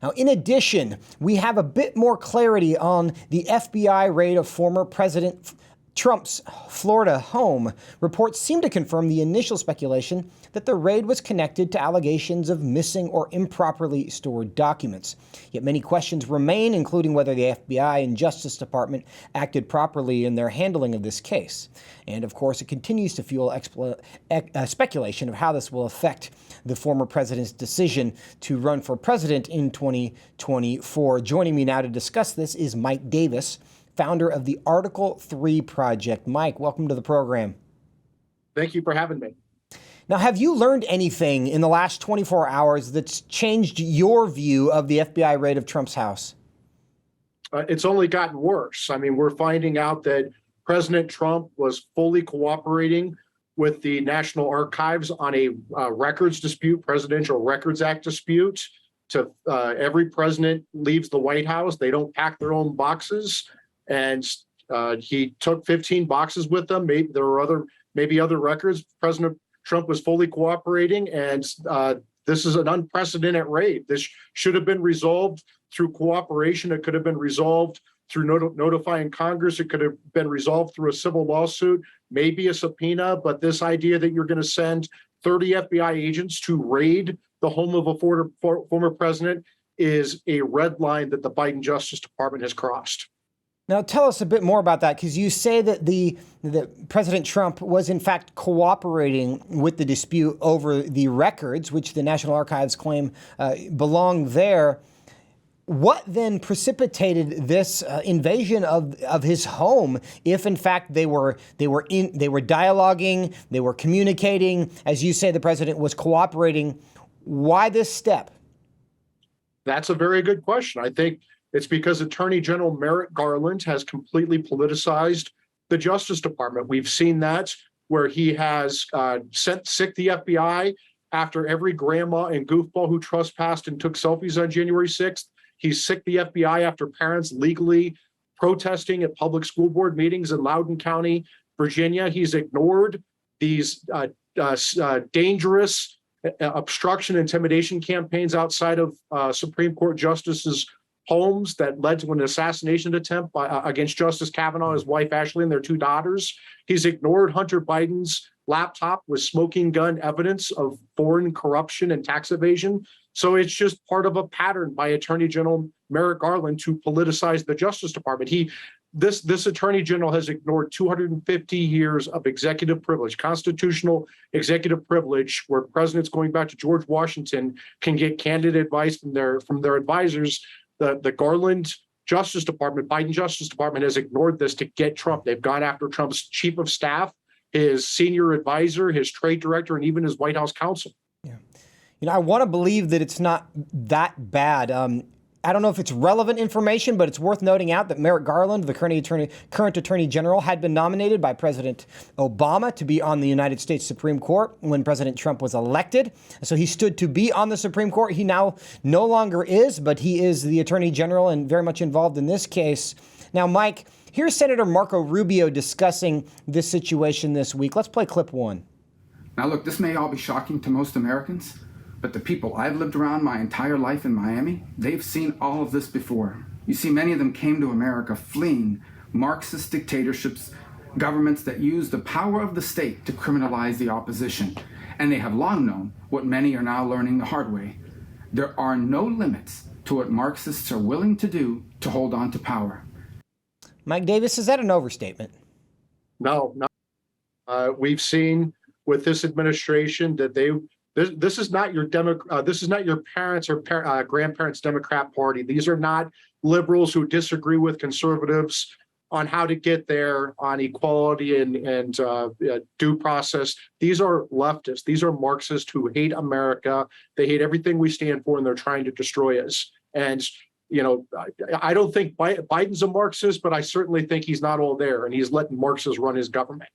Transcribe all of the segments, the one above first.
Now, in addition, we have a bit more clarity on the FBI raid of former President Trump's Florida home. Reports seem to confirm the initial speculation that the raid was connected to allegations of missing or improperly stored documents. Yet many questions remain, including whether the FBI and Justice Department acted properly in their handling of this case. And of course, it continues to fuel speculation of how this will affect the former president's decision to run for president in 2024. Joining me now to discuss this is Mike Davis, founder of the Article 3 Project. Mike, welcome to the program. Thank you for having me. Now, have you learned anything in the last 24 hours that's changed your view of the FBI raid of Trump's house? It's only gotten worse. I mean, we're finding out that President Trump was fully cooperating with the National Archives on a records dispute, Presidential Records Act dispute. Every president leaves the White House. They don't pack their own boxes. And he took 15 boxes with them. Maybe there were other records. President Trump was fully cooperating, and this is an unprecedented raid. This should have been resolved through cooperation. It could have been resolved through notifying Congress. It could have been resolved through a civil lawsuit, maybe a subpoena. But this idea that you're going to send 30 FBI agents to raid the home of a former president is a red line that the Biden Justice Department has crossed. Now, tell us a bit more about that, because you say that that President Trump was, in fact, cooperating with the dispute over the records, which the National Archives claim belong there. What then precipitated this invasion of his home? If, in fact, they were dialoguing, they were communicating, as you say, the president was cooperating. Why this step? That's a very good question. I think it's because Attorney General Merrick Garland has completely politicized the Justice Department. We've seen that where he has sicked the FBI after every grandma and goofball who trespassed and took selfies on January 6th. He's sicked the FBI after parents legally protesting at public school board meetings in Loudoun County, Virginia. He's ignored these dangerous obstruction, intimidation campaigns outside of Supreme Court justices' homes that led to an assassination attempt against Justice Kavanaugh, his wife Ashley, and their two daughters. He's ignored Hunter Biden's laptop with smoking gun evidence of foreign corruption and tax evasion. So it's just part of a pattern by Attorney General Merrick Garland to politicize the Justice Department. This Attorney General has ignored 250 years of executive privilege, constitutional executive privilege, where presidents going back to George Washington can get candid advice from their advisors. The Garland Justice Department, Biden Justice Department, has ignored this to get Trump. They've gone after Trump's chief of staff, his senior advisor, his trade director, and even his White House counsel. Yeah. I want to believe that it's not that bad. I don't know if it's relevant information, but it's worth noting out that Merrick Garland, the current Attorney General, had been nominated by President Obama to be on the United States Supreme Court when President Trump was elected. So he stood to be on the Supreme Court. He now no longer is, but he is the Attorney General and very much involved in this case. Now, Mike, here's Senator Marco Rubio discussing this situation this week. Let's play clip one. Now, look, this may all be shocking to most Americans, but the people I've lived around my entire life in Miami, they've seen all of this before. You see, many of them came to America fleeing Marxist dictatorships, governments that use the power of the state to criminalize the opposition. And they have long known what many are now learning the hard way. There are no limits to what Marxists are willing to do to hold on to power. Mike Davis, is that an overstatement? No. We've seen with this administration that this is not your this is not your parents' or grandparents' Democrat Party. These are not liberals who disagree with conservatives on how to get there on equality and due process. These are leftists. These are Marxists who hate America. They hate everything we stand for, and they're trying to destroy us. And I don't think Biden's a Marxist, but I certainly think he's not all there, and he's letting Marxists run his government.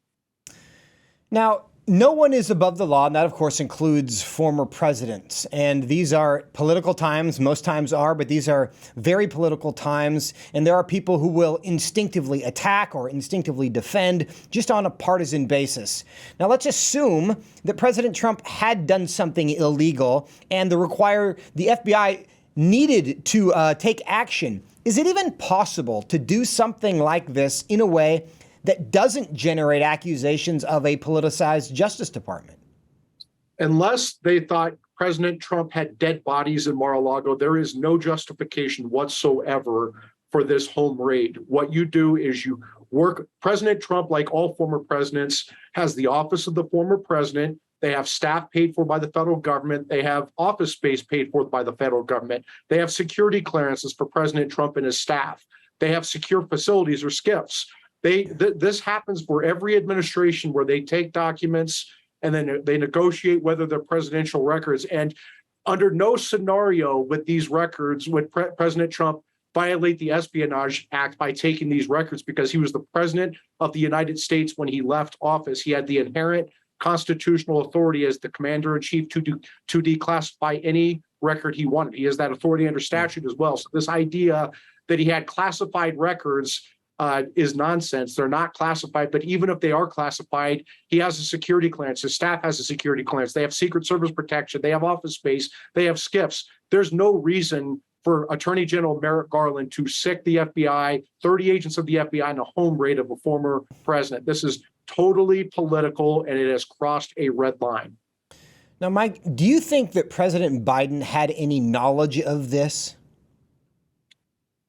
Now, no one is above the law, and that, of course, includes former presidents. And these are political times, most times are, but these are very political times. And there are people who will instinctively attack or instinctively defend just on a partisan basis. Now, let's assume that President Trump had done something illegal and the FBI needed to take action. Is it even possible to do something like this in a way that doesn't generate accusations of a politicized Justice Department? Unless they thought President Trump had dead bodies in Mar-a-Lago, there is no justification whatsoever for this home raid. What you do is you work. President Trump, like all former presidents, has the office of the former president. They have staff paid for by the federal government. They have office space paid for by the federal government. They have security clearances for President Trump and his staff. They have secure facilities or SCIFs. This happens for every administration where they take documents and then they negotiate whether they're presidential records. And under no scenario would these records, would President Trump violate the Espionage Act by taking these records, because he was the president of the United States when he left office. He had the inherent constitutional authority as the commander-in-chief to declassify any record he wanted. He has that authority under statute as well. So this idea that he had classified records is nonsense. They're not classified, but even if they are classified, he has a security clearance. His staff has a security clearance. They have Secret Service protection. They have office space. They have SCIFs. There's no reason for Attorney General Merrick Garland to sic the FBI, 30 agents of the FBI, in a home raid of a former president. This is totally political, and it has crossed a red line. Now, Mike, do you think that President Biden had any knowledge of this?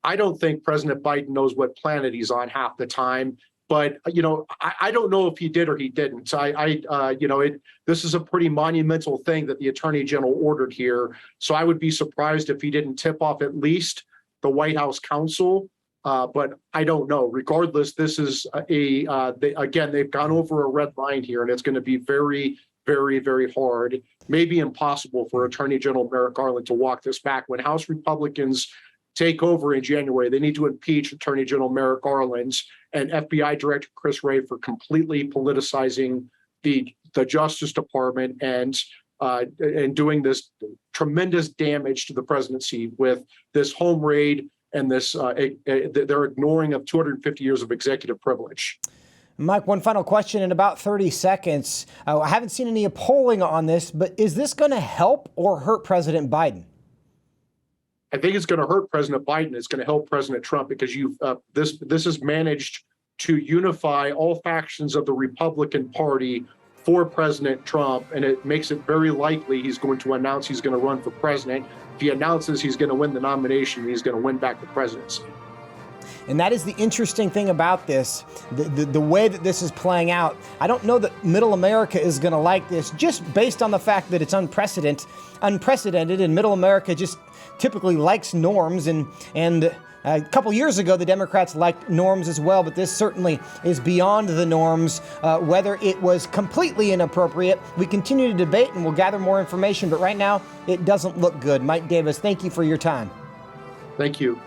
I don't think President Biden knows what planet he's on half the time. But, I don't know if he did or he didn't. This is a pretty monumental thing that the Attorney General ordered here. So I would be surprised if he didn't tip off at least the White House counsel. But I don't know. Regardless, this is they've gone over a red line here, and it's going to be very, very, very hard, maybe impossible for Attorney General Merrick Garland to walk this back. When House Republicans take over in January, they need to impeach Attorney General Merrick Garland and FBI Director Chris Wray for completely politicizing the Justice Department and doing this tremendous damage to the presidency with this home raid and this their ignoring of 250 years of executive privilege. Mike, one final question in about 30 seconds. I haven't seen any polling on this, but is this going to help or hurt President Biden? I think it's going to hurt President Biden. It's going to help President Trump, because this has managed to unify all factions of the Republican Party for President Trump, and it makes it very likely he's going to announce he's going to run for president. If he announces he's going to win the nomination, he's going to win back the presidency. And that is the interesting thing about this, the way that this is playing out. I don't know that Middle America is going to like this, just based on the fact that it's unprecedented, and Middle America just typically likes norms. And a couple years ago, the Democrats liked norms as well, but this certainly is beyond the norms. Whether it was completely inappropriate, we continue to debate and we'll gather more information. But right now, it doesn't look good. Mike Davis, thank you for your time. Thank you.